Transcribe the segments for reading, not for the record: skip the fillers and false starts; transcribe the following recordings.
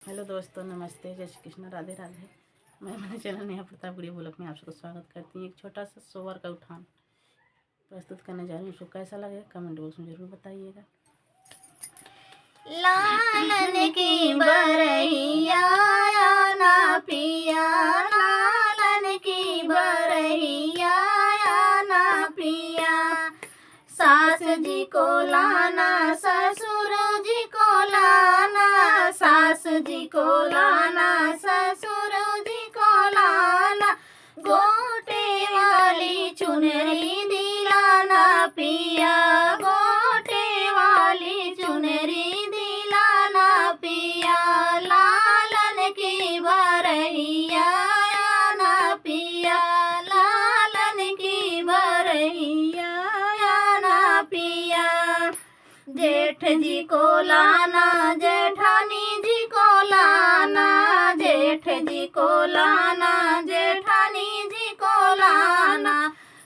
Hello दोस्तों, नमस्ते, जय श्री कृष्ण, राधे राधे। मैं मेरे चैनल नेहा प्रतापगढ़ी ब्लॉग में आप सबको स्वागत करती हूँ। एक छोटा सा सोवर का उठान प्रस्तुत करने जा रही हूँ। उसको कैसा लगे कमेंट बॉक्स में जरूर बताइएगा। लालन की बरैया ना पिया, लालन की बरैया ना पिया। सास जी को लाना, ससुर जी को लाना, सास जी को लाना, ससुर जी को लाना। गोटे वाली चुनरी दिलाना पिया, गोटे वाली चुनरी दिलाना पिया। लालन की बरैया ना पिया, लालन की बरैया ना पिया। जेठ जी को लाना, जेठानी जी को लाना, जेठ जी को लाना, जेठानी जी को लाना।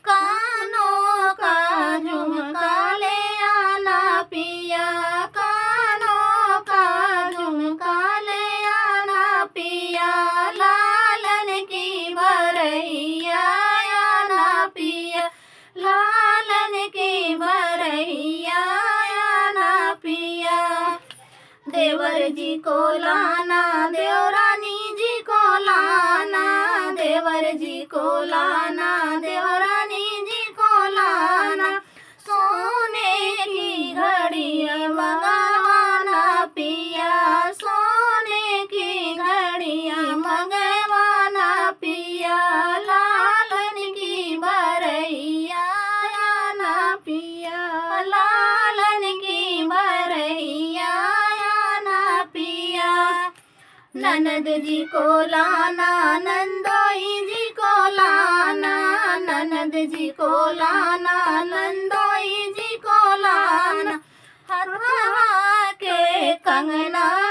कानों का झुमका ले आना पिया, कानों का झुमका ले आना पिया। लालन की बरैया ना पिया, लालन की बरैया ना पिया। देवर जी को लाना, देवरानी जी को लाना, देवर जी को लाना, देवरानी जी को लाना। सोने की घड़ी मंगवाना पिया, सोने की घड़ी मंगवाना पिया। लालन की बरैया ना पिया, लालन की बरैया ना पिया। ननद जी को लाना, नंदोई जी को लाना, ननद जी को लाना, नंदोई जी को लाना। हथवा के कंगना